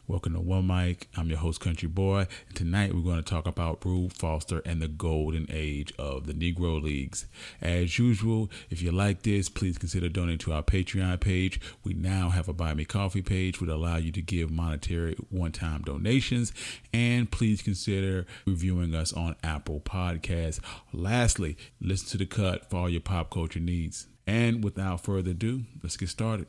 Welcome to One Mic. I'm your host, Country Boy. And tonight we're going to talk about Rube Foster and the golden age of the Negro Leagues. As usual, if you like this, please consider donating to our Patreon page. We now have a Buy Me Coffee page, which will allow you to give monetary one-time donations. And please consider reviewing us on Apple Podcasts. Lastly, listen to The Cut for all your pop culture needs. And without further ado, let's get started.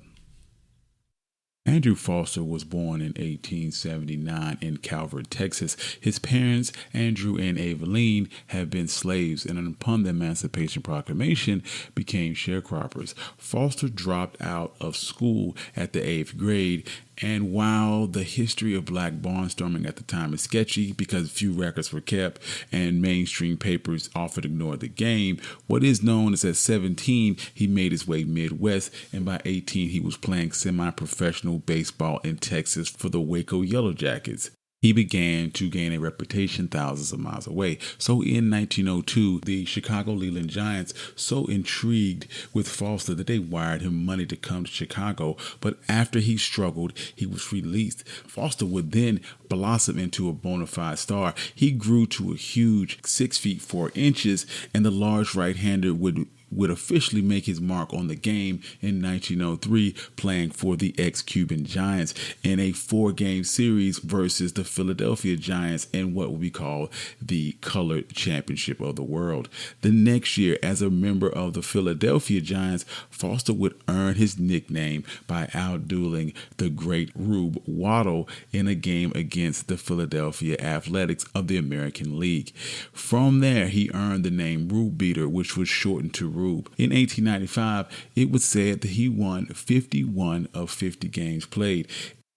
Andrew Foster was born in 1879 in Calvert, Texas. His parents, Andrew and Eveline, had been slaves and upon the Emancipation Proclamation became sharecroppers. Foster dropped out of school at the 8th grade. And while the history of black barnstorming at the time is sketchy because few records were kept and mainstream papers often ignored the game, what is known is at 17, he made his way Midwest, and by 18, he was playing semi-professional baseball in Texas for the Waco Yellow Jackets. He began to gain a reputation thousands of miles away. So in 1902, the Chicago Leland Giants so intrigued with Foster that they wired him money to come to Chicago. But after he struggled, he was released. Foster would then blossom into a bona fide star. He grew to a huge 6 feet 4 inches, and the large right-hander would officially make his mark on the game in 1903, playing for the ex-Cuban Giants in a 4-game series versus the Philadelphia Giants in what would be called the Colored Championship of the World. The next year, as a member of the Philadelphia Giants, Foster would earn his nickname by outdueling the great Rube Waddle in a game against the Philadelphia Athletics of the American League. From there, he earned the name Rube Beater, which was shortened to Rube. In 1895, it was said that he won 51 of 50 games played.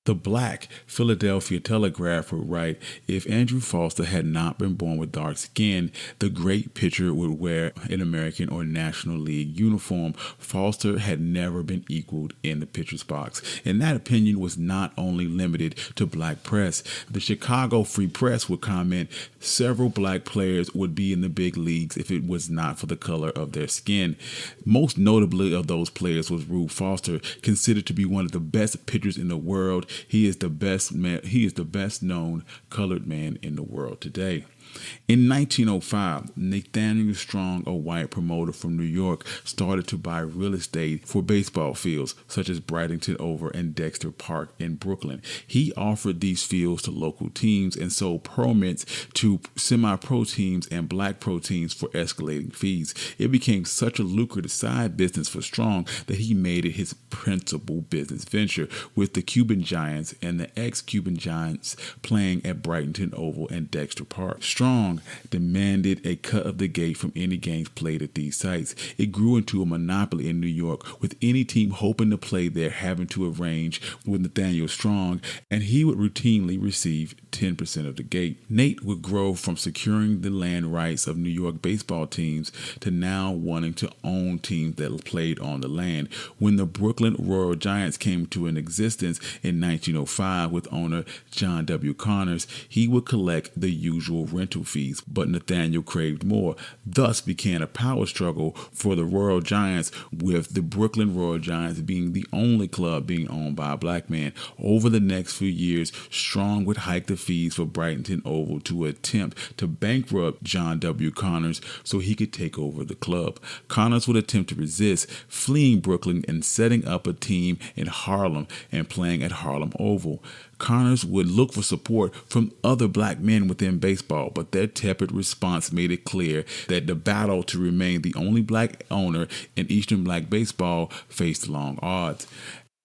The Black Philadelphia Telegraph would write, if Andrew Foster had not been born with dark skin, the great pitcher would wear an American or National League uniform. Foster had never been equaled in the pitcher's box. And that opinion was not only limited to black press. The Chicago Free Press would comment, several black players would be in the big leagues if it was not for the color of their skin. Most notably of those players was Rube Foster, considered to be one of the best pitchers in the world. He is the best man. He is the best known colored man in the world today. In 1905, Nathaniel Strong, a white promoter from New York, started to buy real estate for baseball fields such as Brighton Oval and Dexter Park in Brooklyn. He offered these fields to local teams and sold permits to semi-pro teams and black pro teams for escalating fees. It became such a lucrative side business for Strong that he made it his principal business venture, with the Cuban Giants and the ex-Cuban Giants playing at Brighton Oval and Dexter Park. Strong demanded a cut of the gate from any games played at these sites. It grew into a monopoly in New York, with any team hoping to play there having to arrange with Nathaniel Strong, and he would routinely receive 10% of the gate. Nate would grow from securing the land rights of New York baseball teams to now wanting to own teams that played on the land. When the Brooklyn Royal Giants came to an existence in 1905 with owner John W. Connors, he would collect the usual rental fees, but Nathaniel craved more. Thus began a power struggle for the Royal Giants, with the Brooklyn Royal Giants being the only club being owned by a black man. Over the next few years, Strong would hike the fees for Brighton Oval to attempt to bankrupt John W. Connors so he could take over the club. Connors would attempt to resist, fleeing Brooklyn and setting up a team in Harlem and playing at Harlem Oval. Connors would look for support from other black men within baseball, but their tepid response made it clear that the battle to remain the only black owner in Eastern black baseball faced long odds.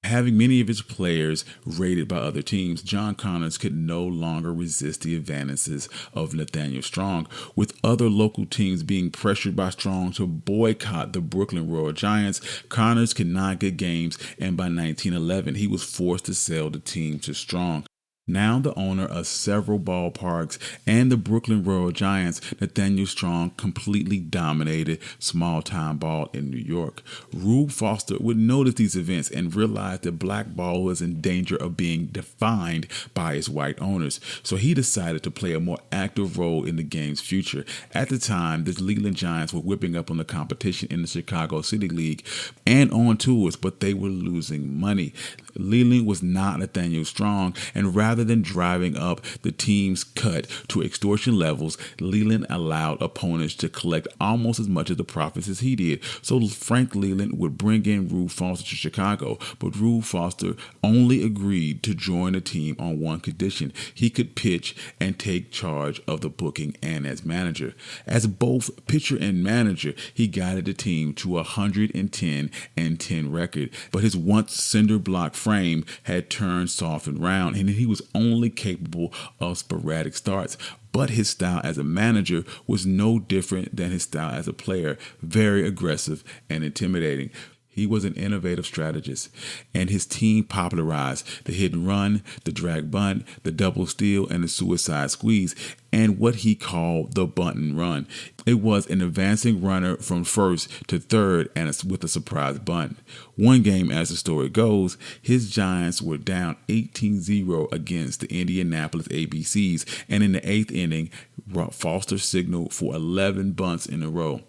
Having many of his players rated by other teams, John Connors could no longer resist the advances of Nathaniel Strong. With other local teams being pressured by Strong to boycott the Brooklyn Royal Giants, Connors could not get games, and by 1911, he was forced to sell the team to Strong. Now the owner of several ballparks and the Brooklyn Royal Giants, Nathaniel Strong completely dominated small-time ball in New York. Rube Foster would notice these events and realize that black ball was in danger of being defined by its white owners, so he decided to play a more active role in the game's future. At the time, the Leland Giants were whipping up on the competition in the Chicago City League and on tours, but they were losing money. Leland was not Nathaniel Strong, and rather Rather than driving up the team's cut to extortion levels, Leland allowed opponents to collect almost as much of the profits as he did. So Frank Leland would bring in Rube Foster to Chicago, but Rube Foster only agreed to join the team on one condition: he could pitch and take charge of the booking and as manager. As both pitcher and manager, he guided the team to a 110-10 record, but his once cinder block frame had turned soft and round, and he was only capable of sporadic starts. But his style as a manager was no different than his style as a player: very aggressive and intimidating. He was an innovative strategist, and his team popularized the hit and run, the drag bunt, the double steal, and the suicide squeeze, and what he called the bunt and run. It was an advancing runner from first to third and with a surprise bunt. One game, as the story goes, his Giants were down 18-0 against the Indianapolis ABCs, and in the eighth inning, Foster signaled for 11 bunts in a row.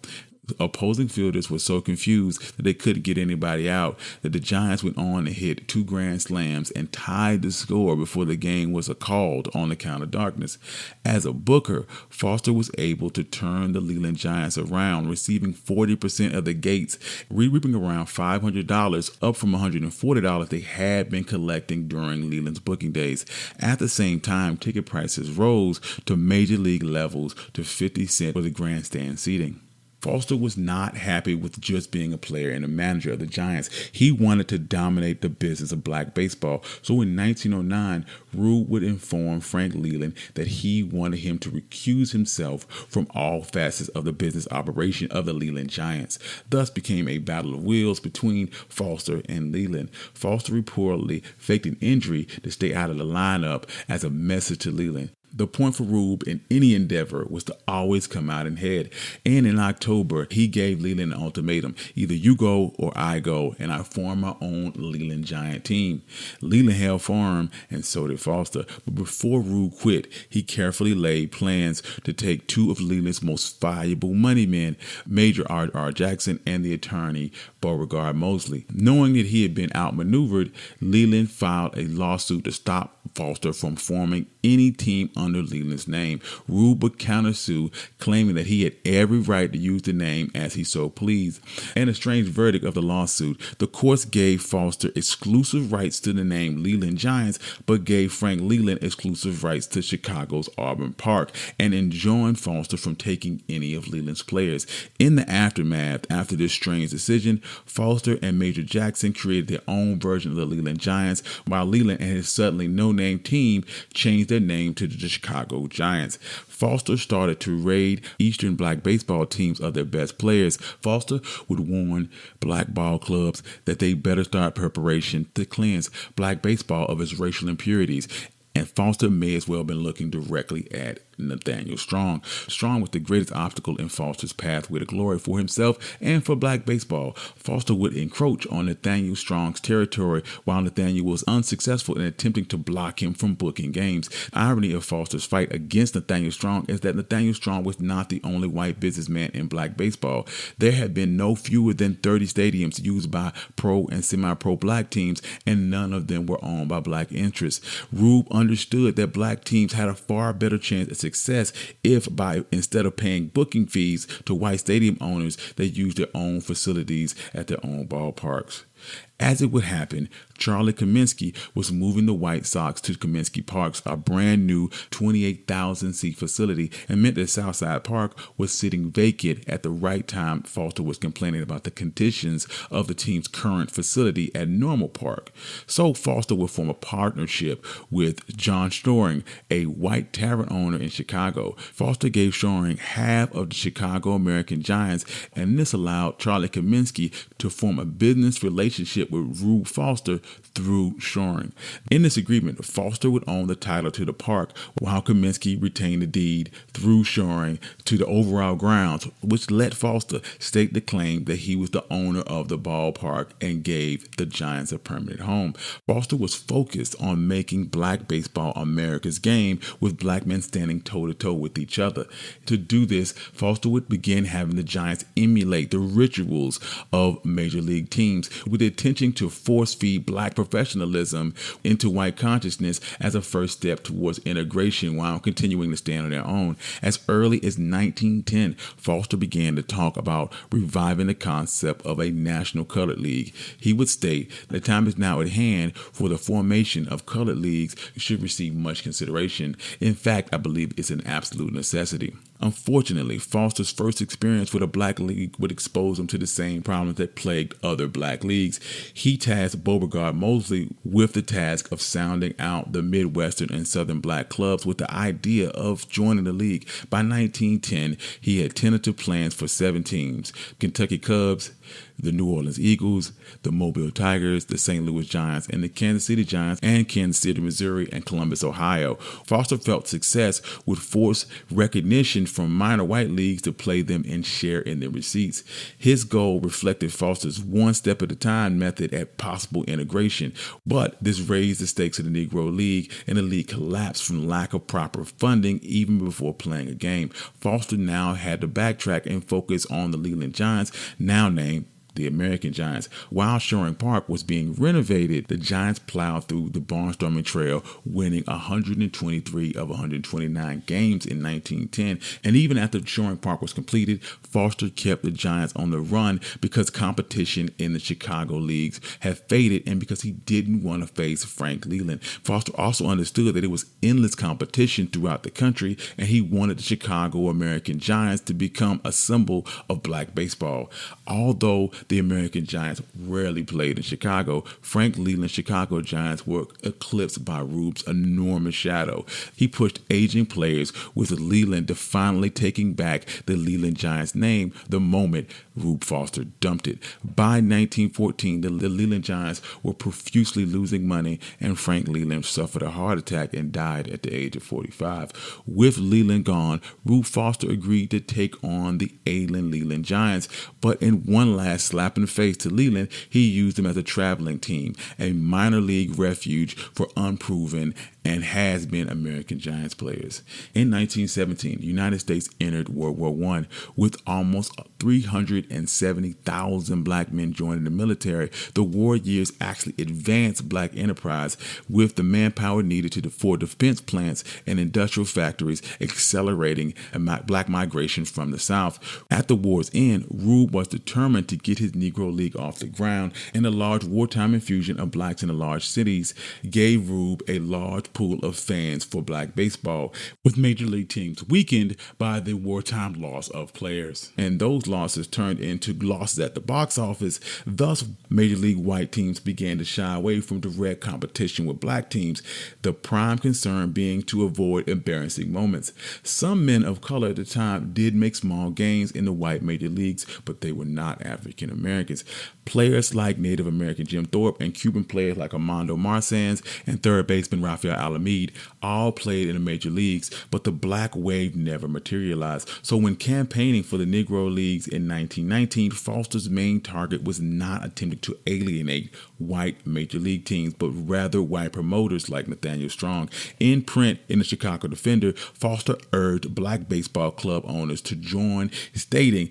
Opposing fielders were so confused that they couldn't get anybody out that the Giants went on to hit 2 grand slams and tied the score before the game was called on account of darkness. As a booker, Foster was able to turn the Leland Giants around, receiving 40% of the gates, reaping around $500, up from $140 they had been collecting during Leland's booking days. At the same time, ticket prices rose to major league levels to 50 cents for the grandstand seating. Foster was not happy with just being a player and a manager of the Giants. He wanted to dominate the business of black baseball. So in 1909, Rube would inform Frank Leland that he wanted him to recuse himself from all facets of the business operation of the Leland Giants. Thus became a battle of wills between Foster and Leland. Foster reportedly faked an injury to stay out of the lineup as a message to Leland. The point for Rube in any endeavor was to always come out ahead. And in October, he gave Leland an ultimatum: either you go or I go, and I form my own Leland Giant team. Leland held firm, and so did Foster. But before Rube quit, he carefully laid plans to take 2 of Leland's most valuable money men, Major R. Jackson and the attorney Beauregard Mosley. Knowing that he had been outmaneuvered, Leland filed a lawsuit to stop Foster from forming any team under Leland's name. Rube would countersue, claiming that he had every right to use the name as he so pleased. And a strange verdict of the lawsuit: the courts gave Foster exclusive rights to the name Leland Giants, but gave Frank Leland exclusive rights to Chicago's Auburn Park, and enjoined Foster from taking any of Leland's players. In the aftermath, after this strange decision, Foster and Major Jackson created their own version of the Leland Giants, while Leland and his suddenly no-name team changed their name to the Chicago Giants. Foster started to raid Eastern black baseball teams of their best players. Foster would warn black ball clubs that they better start preparation to cleanse black baseball of its racial impurities. And Foster may as well have been looking directly at Nathaniel Strong. Strong was the greatest obstacle in Foster's pathway to glory for himself and for black baseball. Foster would encroach on Nathaniel Strong's territory while Nathaniel was unsuccessful in attempting to block him from booking games. The irony of Foster's fight against Nathaniel Strong is that Nathaniel Strong was not the only white businessman in black baseball. There had been no fewer than 30 stadiums used by pro and semi-pro black teams, and none of them were owned by black interests. Rube understood that black teams had a far better chance at success if, instead of paying booking fees to white stadium owners, they used their own facilities at their own ballparks. As it would happen, Charlie Kaminsky was moving the White Sox to Kaminsky Parks, a brand new 28,000-seat facility, and meant that Southside Park was sitting vacant at the right time. Foster was complaining about the conditions of the team's current facility at Normal Park. So Foster would form a partnership with John Storing, a white tavern owner in Chicago. Foster gave Storing half of the Chicago American Giants, and this allowed Charlie Kaminsky to form a business relationship with Rube Foster through Shoring. In this agreement, Foster would own the title to the park, while Kaminsky retained the deed through Shoring to the overall grounds, which let Foster stake the claim that he was the owner of the ballpark and gave the Giants a permanent home. Foster was focused on making black baseball America's game, with black men standing toe-to-toe with each other. To do this, Foster would begin having the Giants emulate the rituals of major league teams, with the intention to force-feed black professionalism into white consciousness as a first step towards integration while continuing to stand on their own. As early as 1910, Foster began to talk about reviving the concept of a national colored league. He would state, "The time is now at hand for the formation of colored leagues should receive much consideration. In fact, I believe it's an absolute necessity." Unfortunately, Foster's first experience with a black league would expose him to the same problems that plagued other black leagues. He tasked Beauregard Mosley with the task of sounding out the Midwestern and Southern black clubs with the idea of joining the league. By 1910, he had tentative plans for 7 teams: Kentucky Cubs, the New Orleans Eagles, the Mobile Tigers, the St. Louis Giants, and the Kansas City Giants, and Kansas City, Missouri, and Columbus, Ohio. Foster felt success would force recognition from minor white leagues to play them and share in their receipts. His goal reflected Foster's one step at a time method at possible integration, but this raised the stakes of the Negro League, and the league collapsed from lack of proper funding even before playing a game. Foster now had to backtrack and focus on the Leland Giants, now named the American Giants. While Shoring Park was being renovated, the Giants plowed through the barnstorming trail, winning 123 of 129 games in 1910. And even after Shoring Park was completed, Foster kept the Giants on the run because competition in the Chicago leagues had faded and because he didn't want to face Frank Leland. Foster also understood that it was endless competition throughout the country, and he wanted the Chicago American Giants to become a symbol of black baseball. Although the American Giants rarely played in Chicago, Frank Leland's Chicago Giants were eclipsed by Rube's enormous shadow. He pushed aging players, with Leland defiantly taking back the Leland Giants name the moment Rube Foster dumped it. By 1914, the Leland Giants were profusely losing money, and Frank Leland suffered a heart attack and died at the age of 45. With Leland gone, Rube Foster agreed to take on the ailing Leland Giants, but in one last slap in the face to Leland, he used them as a traveling team, a minor league refuge for unproven and has-been American Giants players. In 1917, the United States entered World War I with almost 370,000 black men joining the military. The war years actually advanced black enterprise, with the manpower needed for defense plants and industrial factories accelerating black migration from the South. At the war's end, Rube was determined to get his Negro League off the ground, and the large wartime infusion of blacks in the large cities gave Rube a large pool of fans for black baseball, with major league teams weakened by the wartime loss of players. And those losses turned into losses at the box office. Thus, major league white teams began to shy away from direct competition with black teams, the prime concern being to avoid embarrassing moments. Some men of color at the time did make small gains in the white major leagues, but they were not African Americans. Players like Native American Jim Thorpe and Cuban players like Armando Marsans and third baseman Rafael Alameda all played in the major leagues, but the black wave never materialized. So when campaigning for the Negro Leagues in 1919, Foster's main target was not attempting to alienate white major league teams, but rather white promoters like Nathaniel Strong. In print in the Chicago Defender, Foster urged black baseball club owners to join, stating,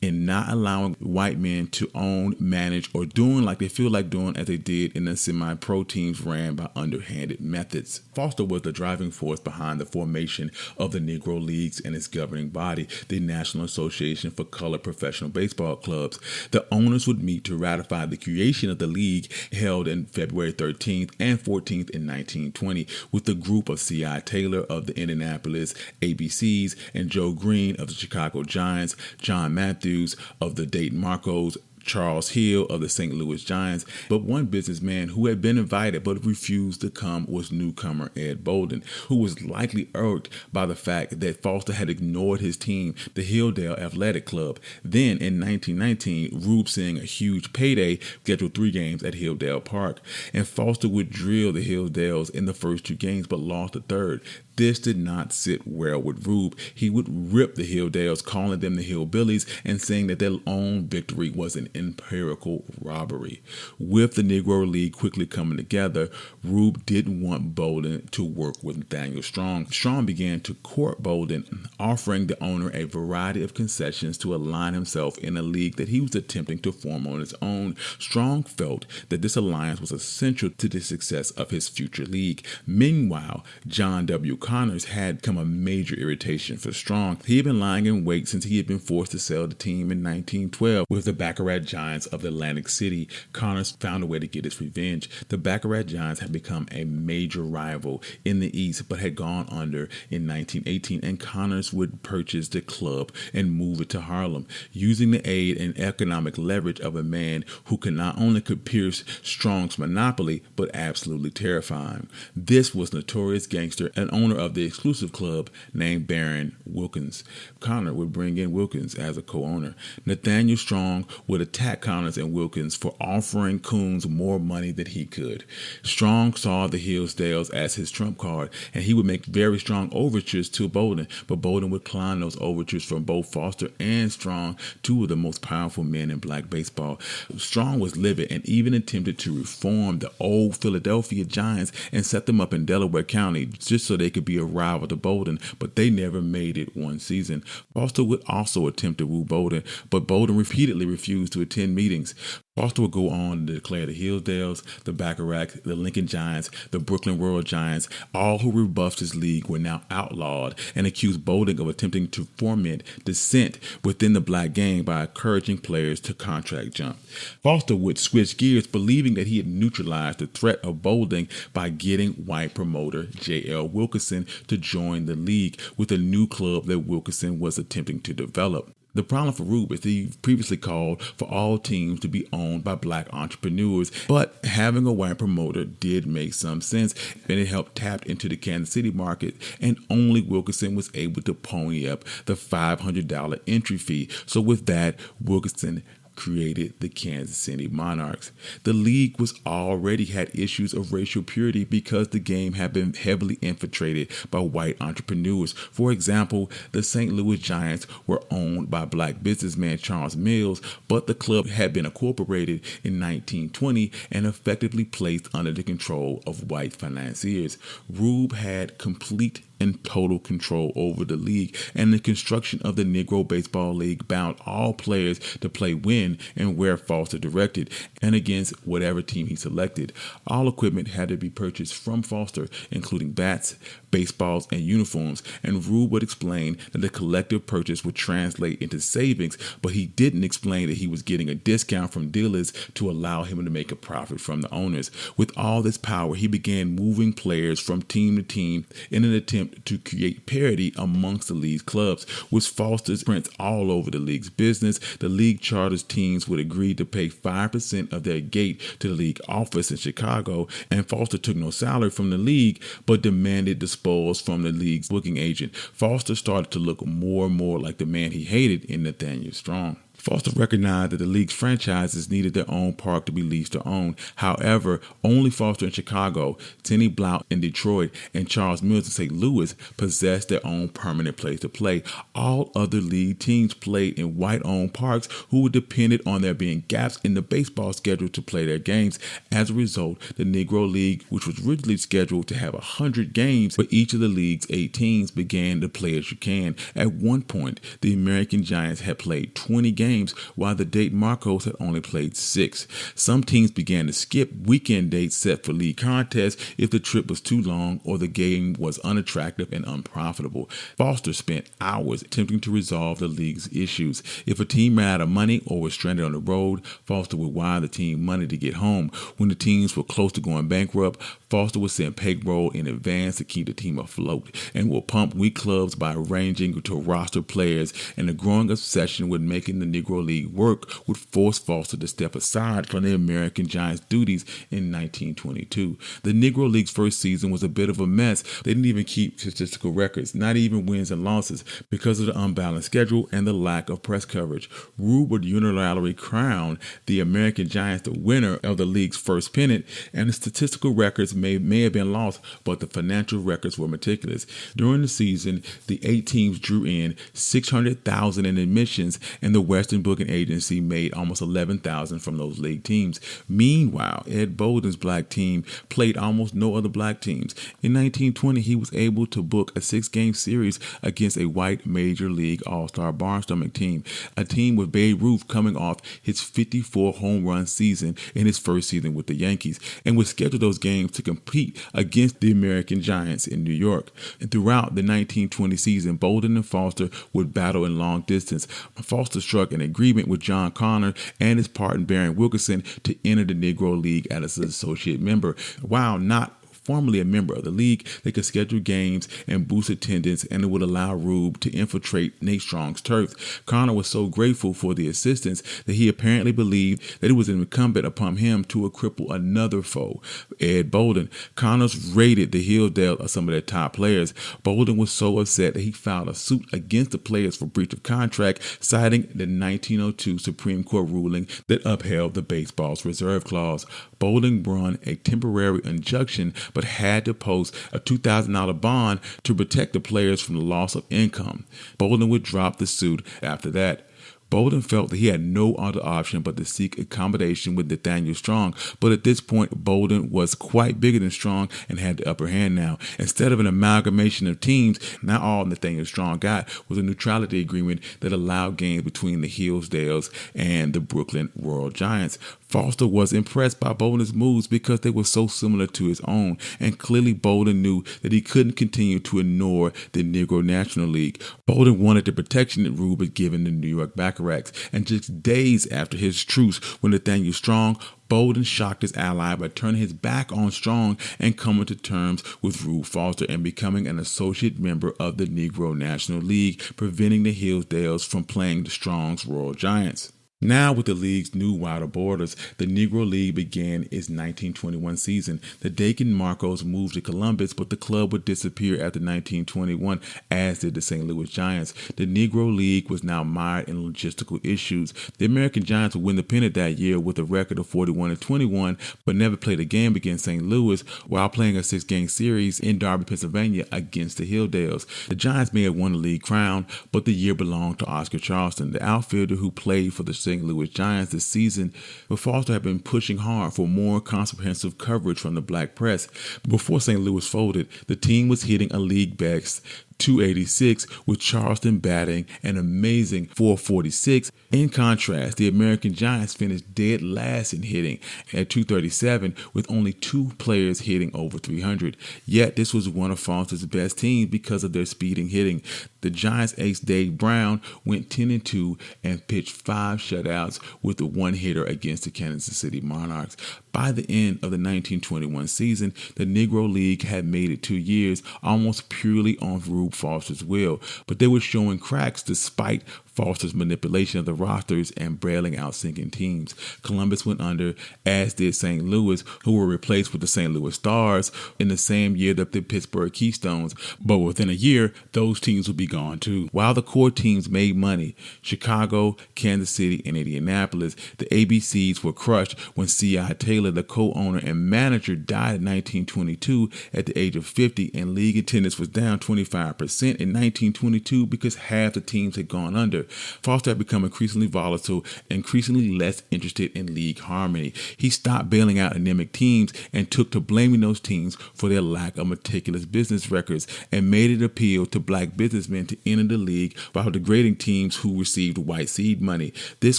in not allowing white men to own, manage, or doing like they feel like doing as they did in the semi-pro teams ran by underhanded methods. Foster was the driving force behind the formation of the Negro Leagues and its governing body, the National Association for Colored Professional Baseball Clubs. The owners would meet to ratify the creation of the league, held in February 13th and 14th in 1920, with the group of C.I. Taylor of the Indianapolis ABCs and Joe Green of the Chicago Giants, John Matthews of the Dayton Marcos, Charles Hill of the St. Louis Giants. But one businessman who had been invited but refused to come was newcomer Ed Bolden, who was likely irked by the fact that Foster had ignored his team, the Hilldale Athletic Club. Then in 1919, Rube, seeing a huge payday, scheduled 3 games at Hilldale Park, and Foster would drill the Hilldales in the first 2 games but lost the third. This did not sit well with Rube. He would rip the Hilldales, calling them the Hillbillies and saying that their own victory was an empirical robbery. With the Negro League quickly coming together, Rube didn't want Bolden to work with Nathaniel Strong. Strong began to court Bolden, offering the owner a variety of concessions to align himself in a league that he was attempting to form on his own. Strong felt that this alliance was essential to the success of his future league. Meanwhile, John W. Connors had become a major irritation for Strong. He had been lying in wait since he had been forced to sell the team in 1912 with the Baccarat Giants of Atlantic City. Connors found a way to get his revenge. The Baccarat Giants had become a major rival in the East, but had gone under in 1918, and Connors would purchase the club and move it to Harlem, using the aid and economic leverage of a man who not only could pierce Strong's monopoly, but absolutely terrify him. This was notorious gangster and owner of the exclusive club named Baron Wilkins. Connor would bring in Wilkins as a co-owner. Nathaniel Strong would attack Connors and Wilkins for offering Coons more money than he could. Strong saw the Hillsdales as his trump card, and he would make very strong overtures to Bolden, but Bolden would decline those overtures from both Foster and Strong, two of the most powerful men in black baseball. Strong was livid and even attempted to reform the old Philadelphia Giants and set them up in Delaware County just so they could be a rival to Bolden, but they never made it one season. Foster would also attempt to woo Bolden, but Bolden repeatedly refused to attend meetings. Foster would go on to declare the Hillsdales, the Baccarat, the Lincoln Giants, the Brooklyn World Giants, all who rebuffed his league, were now outlawed, and accused Bolden of attempting to foment dissent within the black game by encouraging players to contract jump. Foster would switch gears, believing that he had neutralized the threat of Bolden by getting white promoter J.L. Wilkinson to join the league with a new club that Wilkinson was attempting to develop. The problem for Rube is that he previously called for all teams to be owned by black entrepreneurs, but having a white promoter did make some sense, and it helped tap into the Kansas City market, and only Wilkinson was able to pony up the $500 entry fee. So with that, Wilkinson created the Kansas City Monarchs. The league was already had issues of racial purity because the game had been heavily infiltrated by white entrepreneurs. For example, the St. Louis Giants were owned by black businessman Charles Mills, but the club had been incorporated in 1920 and effectively placed under the control of white financiers. Rube had complete and total control over the league, and the construction of the Negro Baseball League bound all players to play when and where Foster directed, and against whatever team he selected. All equipment had to be purchased from Foster, including bats, baseballs, and uniforms, and Rube would explain that the collective purchase would translate into savings, but he didn't explain that he was getting a discount from dealers to allow him to make a profit from the owners. With all this power, he began moving players from team to team in an attempt to create parity amongst the league's clubs. With Foster's prints all over the league's business, the league charters teams would agree to pay 5% of their gate to the league office in Chicago, and Foster took no salary from the league, but demanded the spoils from the league's booking agent. Foster started to look more and more like the man he hated in Nathaniel Strong. Foster recognized that the league's franchises needed their own park to be leased or owned. However, only Foster in Chicago, Tenny Blount in Detroit, and Charles Mills in St. Louis possessed their own permanent place to play. All other league teams played in white-owned parks who were dependent on there being gaps in the baseball schedule to play their games. As a result, the Negro League, which was originally scheduled to have 100 games for each of the league's 8 teams, began to play as you can. At one point, the American Giants had played 20 games, while the Dayton Marcos had only played 6. Some teams began to skip weekend dates set for league contests if the trip was too long or the game was unattractive and unprofitable. Foster spent hours attempting to resolve the league's issues. If a team ran out of money or was stranded on the road, Foster would wire the team money to get home. When the teams were close to going bankrupt, Foster would send payroll in advance to keep the team afloat, and would pump weak clubs by arranging to roster players, and a growing obsession with making the Negro League work would force Foster to step aside from the American Giants' duties in 1922. The Negro League's first season was a bit of a mess. They didn't even keep statistical records, not even wins and losses, because of the unbalanced schedule and the lack of press coverage. Rube would unilaterally crown the American Giants the winner of the league's first pennant, and the statistical records may have been lost, but the financial records were meticulous. During the season, the 8 teams drew in $600,000 in admissions, and the Western Western booking agency made almost $11,000 from those league teams. Meanwhile, Ed Bolden's black team played almost no other black teams. In 1920, he was able to book a 6-game series against a white Major League All-Star barnstomach team, a team with Babe Ruth coming off his 54 home run season in his first season with the Yankees, and would schedule those games to compete against the American Giants in New York. And throughout the 1920 season, Bolden and Foster would battle in long distance. Foster struck an agreement with John Connor and his partner Baron Wilkinson to enter the Negro League as an associate member. While not formerly a member of the league, they could schedule games and boost attendance, and it would allow Rube to infiltrate Nate Strong's turf. Connor was so grateful for the assistance that he apparently believed that it was incumbent upon him to cripple another foe, Ed Bolden. Connors raided the Hillsdale of some of their top players. Bolden was so upset that he filed a suit against the players for breach of contract, citing the 1902 Supreme Court ruling that upheld the baseball's reserve clause. Bolden won a temporary injunction, but had to post a $2,000 bond to protect the players from the loss of income. Bolden would drop the suit after that. Bolden felt that he had no other option but to seek accommodation with Nathaniel Strong, but at this point, Bolden was quite bigger than Strong and had the upper hand now. Instead of an amalgamation of teams, now all Nathaniel Strong got was a neutrality agreement that allowed games between the Hillsdales and the Brooklyn Royal Giants. Foster was impressed by Bolden's moves because they were so similar to his own, and clearly Bolden knew that he couldn't continue to ignore the Negro National League. Bolden wanted the protection that Rube had given the New York Bacharachs, and just days after his truce with Nathaniel Strong, Bolden shocked his ally by turning his back on Strong and coming to terms with Rube Foster and becoming an associate member of the Negro National League, preventing the Hillsdales from playing the Strong's Royal Giants. Now, with the league's new wider borders, the Negro League began its 1921 season. The Dakin Marcos moved to Columbus, but the club would disappear after 1921, as did the St. Louis Giants. The Negro League was now mired in logistical issues. The American Giants would win the pennant that year with a record of 41-21, but never played a game against St. Louis while playing a 6-game series in Darby, Pennsylvania against the Hillsdales. The Giants may have won the league crown, but the year belonged to Oscar Charleston, the outfielder who played for the St. Louis Giants this season, but Foster had been pushing hard for more comprehensive coverage from the black press. Before St. Louis folded, the team was hitting a league best .286 with Charleston batting an amazing .446. In contrast, the American Giants finished dead last in hitting at .237 with only 2 players hitting over .300. Yet this was one of Foster's best teams because of their speeding hitting. The Giants ace Dave Brown went 10-2 and pitched 5 shutouts with a 1-hitter against the Kansas City Monarchs. By the end of the 1921 season, the Negro League had made it 2 years almost purely on Rube Foster's will, but they were showing cracks despite Foster's manipulation of the rosters and bailing out sinking teams. Columbus went under, as did St. Louis, who were replaced with the St. Louis Stars in the same year that the Pittsburgh Keystones, but within a year, those teams would be gone too. While the core teams made money, Chicago, Kansas City, and Indianapolis, the ABCs were crushed when C.I. Taylor, the co-owner and manager, died in 1922 at the age of 50, and league attendance was down 25% in 1922 because half the teams had gone under. Foster had become increasingly volatile, increasingly less interested in league harmony. He stopped bailing out anemic teams and took to blaming those teams for their lack of meticulous business records, and made it appeal to black businessmen to enter the league while degrading teams who received white seed money. This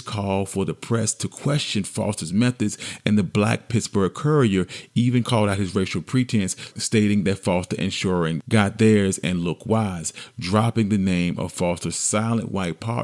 called for the press to question Foster's methods, and the Black Pittsburgh Courier even called out his racial pretense, stating that Foster and Shoring got theirs and looked wise, dropping the name of Foster's silent white partner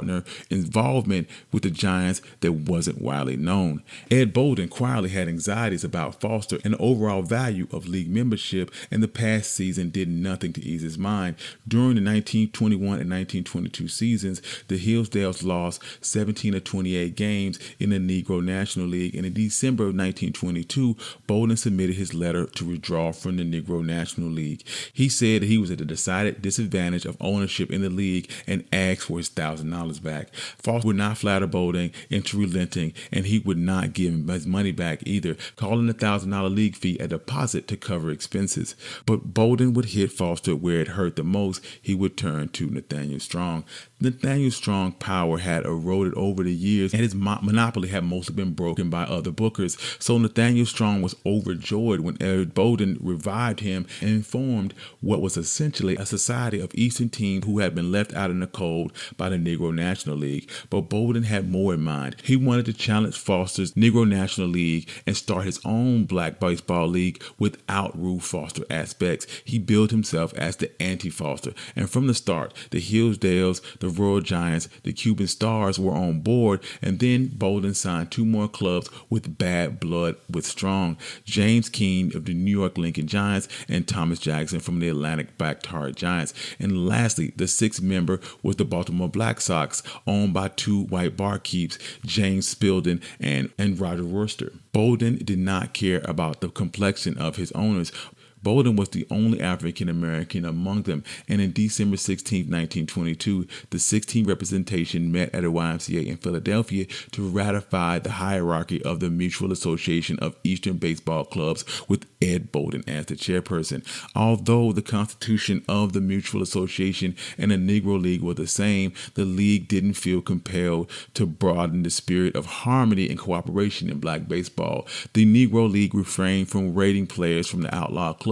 involvement with the Giants that wasn't widely known. Ed Bolden quietly had anxieties about Foster and the overall value of league membership, and the past season did nothing to ease his mind. During the 1921 and 1922 seasons, the Hillsdales lost 17 of 28 games in the Negro National League, and in December of 1922, Bolden submitted his letter to withdraw from the Negro National League. He said that he was at a decided disadvantage of ownership in the league and asked for his $1,000 back. Foster would not flatter Bolden into relenting, and he would not give him his money back either, calling the $1,000 league fee a deposit to cover expenses. But Bolden would hit Foster where it hurt the most. He would turn to Nathaniel Strong. Nathaniel Strong's power had eroded over the years, and his monopoly had mostly been broken by other bookers. So Nathaniel Strong was overjoyed when Ed Bolden revived him and formed what was essentially a society of Eastern teams who had been left out in the cold by the Negro National League. But Bolden had more in mind. He wanted to challenge Foster's Negro National League and start his own black baseball league without Rube Foster aspects. He billed himself as the anti-Foster. And from the start, the Hillsdales, the Royal Giants, the Cuban Stars were on board, and then Bolden signed 2 more clubs with bad blood with Strong: James Keene of the New York Lincoln Giants and Thomas Jackson from the Atlantic Backyard Giants. And lastly, the 6th member was the Baltimore Black Sox, owned by 2 white barkeeps, James Spilden and Roger Worcester. Bolden did not care about the complexion of his owners. Bolden was the only African American among them, and in December 16, 1922, the 16 representation met at a YMCA in Philadelphia to ratify the hierarchy of the Mutual Association of Eastern Baseball Clubs, with Ed Bolden as the chairperson. Although the constitution of the Mutual Association and the Negro League were the same, the league didn't feel compelled to broaden the spirit of harmony and cooperation in black baseball. The Negro League refrained from raiding players from the outlaw clubs,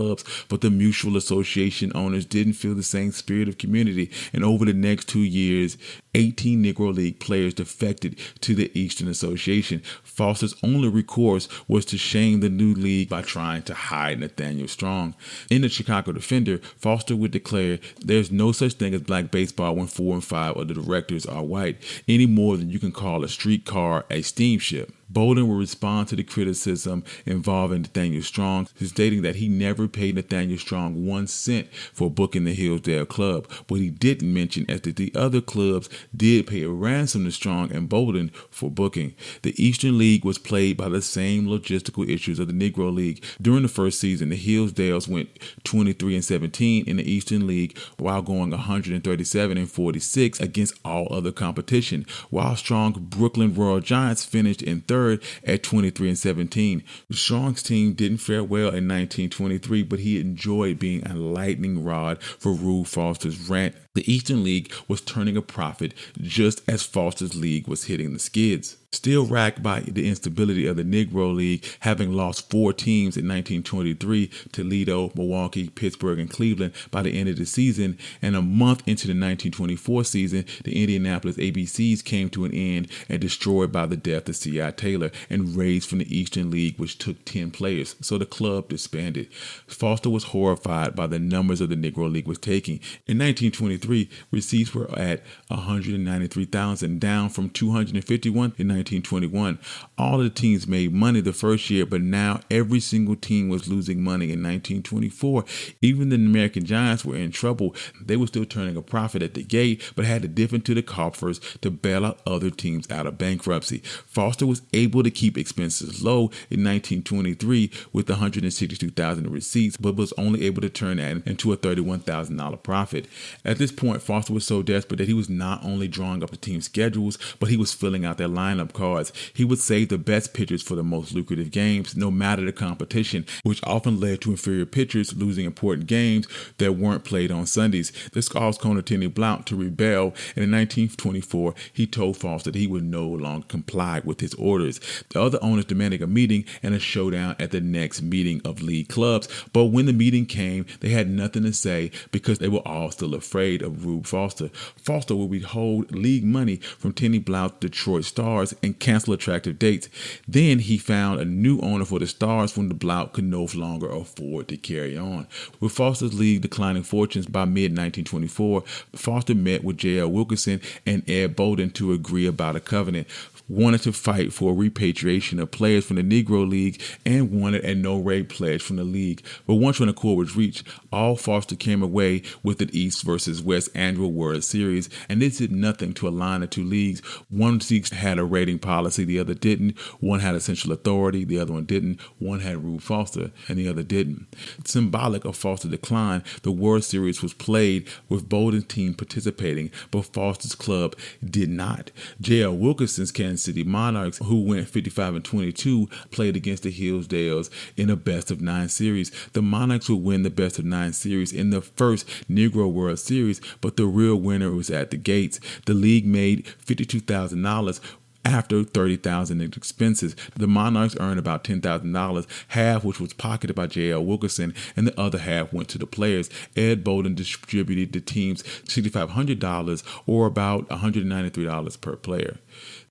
but the Mutual Association owners didn't feel the same spirit of community, and over the next 2 years, 18 Negro League players defected to the Eastern Association. Foster's only recourse was to shame the new league by trying to hide Nathaniel Strong. In the Chicago Defender, Foster would declare, "There's no such thing as black baseball when 4 and 5 of the directors are white, any more than you can call a streetcar a steamship." Bolden will respond to the criticism involving Nathaniel Strong, stating that he never paid Nathaniel Strong 1 cent for booking the Hillsdale Club. What he didn't mention is that the other clubs did pay a ransom to Strong and Bolden for booking. The Eastern League was plagued by the same logistical issues of the Negro League. During the first season, the Hillsdales went 23-17 in the Eastern League, while going 137-46 against all other competition, while Strong's Brooklyn Royal Giants finished in third at 23-17. Strong's team didn't fare well in 1923, but he enjoyed being a lightning rod for Rube Foster's rant. The Eastern League was turning a profit just as Foster's league was hitting the skids. Still racked by the instability of the Negro League, having lost 4 teams in 1923, Toledo, Milwaukee, Pittsburgh, and Cleveland by the end of the season, and a month into the 1924 season, the Indianapolis ABCs came to an end and destroyed by the death of C.I. Taylor and raised from the Eastern League, which took 10 players, so the club disbanded. Foster was horrified by the numbers of the Negro League was taking. In 1923, receipts were at $193,000, down from $251 in 1921. All of the teams made money the first year, but now every single team was losing money in 1924. Even the American Giants were in trouble. They were still turning a profit at the gate, but had to dip into the coffers to bail out other teams out of bankruptcy. Foster was able to keep expenses low in 1923 with $162,000 in receipts, but was only able to turn that into a $31,000 profit. At this point, Foster was so desperate that he was not only drawing up the team schedules, but he was filling out their lineup cards. He would save the best pitchers for the most lucrative games, no matter the competition, which often led to inferior pitchers losing important games that weren't played on Sundays. This caused Conatini Blount to rebel, and in 1924, he told Foster that he would no longer comply with his orders. The other owners demanded a meeting and a showdown at the next meeting of league clubs, but when the meeting came, they had nothing to say because they were all still afraid of Rube Foster. Foster would withhold league money from Tenny Blount's Detroit Stars and cancel attractive dates. Then he found a new owner for the Stars when the Blount could no longer afford to carry on. With Foster's league declining fortunes by mid-1924, Foster met with J.L. Wilkinson and Ed Bolden to agree about a covenant, wanted to fight for repatriation of players from the Negro League, and wanted a no-raid pledge from the league. But once an accord was reached, all Foster came away with the East versus West annual World Series, and this did nothing to align the two leagues. One league had a rating rating policy, the other didn't. One had essential authority, the other one didn't. One had Rube Foster, and the other didn't. Symbolic of Foster's decline, the World Series was played with Bolden's team participating, but Foster's club did not. J.L. Wilkinson's Kansas City Monarchs, who went 55-22, played against the Hillsdales in a best-of-9 series. The Monarchs would win the best-of-9 series in the first Negro World Series, but the real winner was at the gates. The league made $52,000 after $30,000 in expenses. The Monarchs earned about $10,000, half which was pocketed by J.L. Wilkinson, and the other half went to the players. Ed Bolden distributed the team's $6,500, or about $193 per player.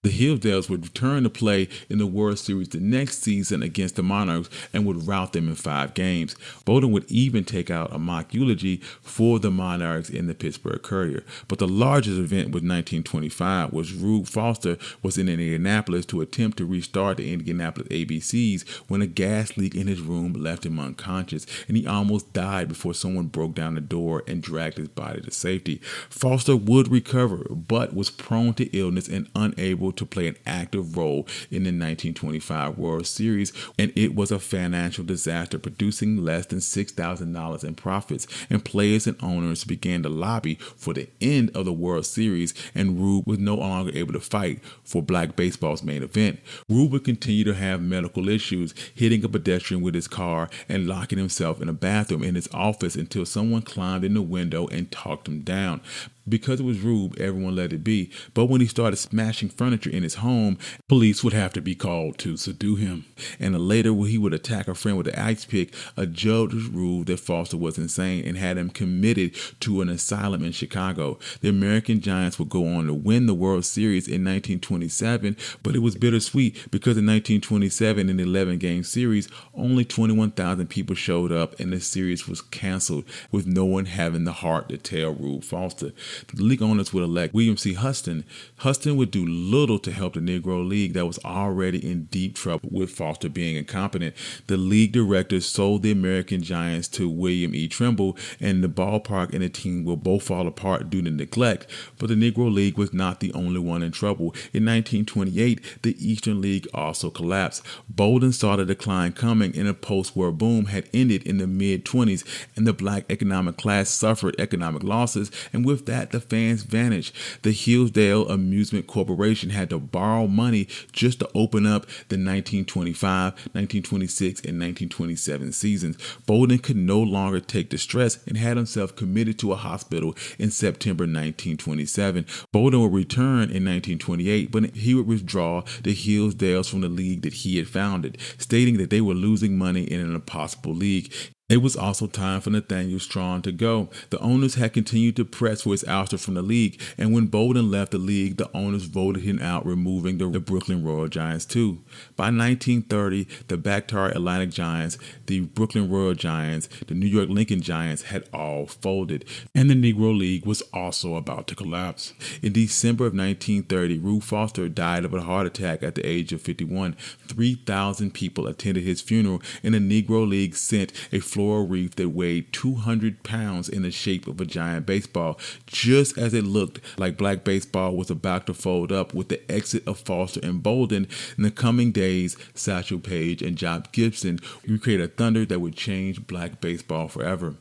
The Hillsdales would return to play in the World Series the next season against the Monarchs and would rout them in 5 games. Bolden would even take out a mock eulogy for the Monarchs in the Pittsburgh Courier. But the largest event was 1925, was Rube Foster was in Indianapolis to attempt to restart the Indianapolis ABCs when a gas leak in his room left him unconscious, and he almost died before someone broke down the door and dragged his body to safety. Foster would recover, but was prone to illness and unable to play an active role in the 1925 World Series, and it was a financial disaster, producing less than $6,000 in profits, and players and owners began to lobby for the end of the World Series, and Rube was no longer able to fight for black baseball's main event. Rube would continue to have medical issues, hitting a pedestrian with his car and locking himself in a bathroom in his office until someone climbed in the window and talked him down. Because it was Rube, everyone let it be. But when he started smashing furniture in his home, police would have to be called to subdue him. And later, when he would attack a friend with an ice pick, a judge ruled that Foster was insane and had him committed to an asylum in Chicago. The American Giants would go on to win the World Series in 1927, but it was bittersweet because in 1927, in the 11-game series, only 21,000 people showed up and the series was canceled, with no one having the heart to tell Rube Foster. The league owners would elect William C. Huston. Huston would do little to help the Negro League that was already in deep trouble with Foster being incompetent. The league directors sold the American Giants to William E. Trimble, and the ballpark and the team will both fall apart due to neglect. But the Negro League was not the only one in trouble. In 1928, the Eastern League also collapsed. Bolden saw the decline coming, and a post-war boom had ended in the mid-20s, and the black economic class suffered economic losses, and with that, the fans vanished. The Hillsdale Amusement Corporation had to borrow money just to open up the 1925, 1926, and 1927 seasons. Bolden could no longer take the stress and had himself committed to a hospital in September 1927. Bolden would return in 1928, but he would withdraw the Hillsdales from the league that he had founded, stating that they were losing money in an impossible league. It was also time for Nathaniel Strawn to go. The owners had continued to press for his ouster from the league, and when Bolden left the league, the owners voted him out, removing the Brooklyn Royal Giants too. By 1930, the Bactari Atlantic Giants, the Brooklyn Royal Giants, the New York Lincoln Giants had all folded, and the Negro League was also about to collapse. In December of 1930, Rube Foster died of a heart attack at the age of 51. 3,000 people attended his funeral, and the Negro League sent a floral wreath that weighed 200 pounds in the shape of a giant baseball, just as it looked like black baseball was about to fold up with the exit of Foster and Bolden. In the coming days, Satchel Paige and Job Gibson would create a thunder that would change black baseball forever.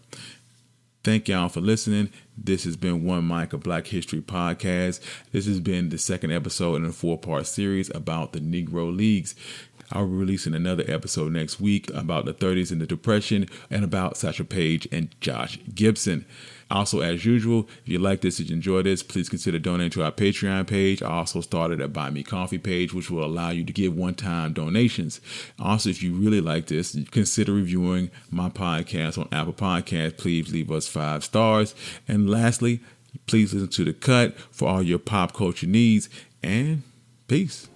Thank y'all for listening. This has been One Mic, a Black History podcast. This has been the second episode in a 4-part series about the Negro Leagues. I'll be releasing another episode next week about the 30s and the Depression and about Satchel Paige and Josh Gibson. Also, as usual, if you like this, if you enjoy this, please consider donating to our Patreon page. I also started a Buy Me Coffee page, which will allow you to give one-time donations. Also, if you really like this, consider reviewing my podcast on Apple Podcasts. Please leave us 5 stars. And lastly, please listen to The Cut for all your pop culture needs. And peace.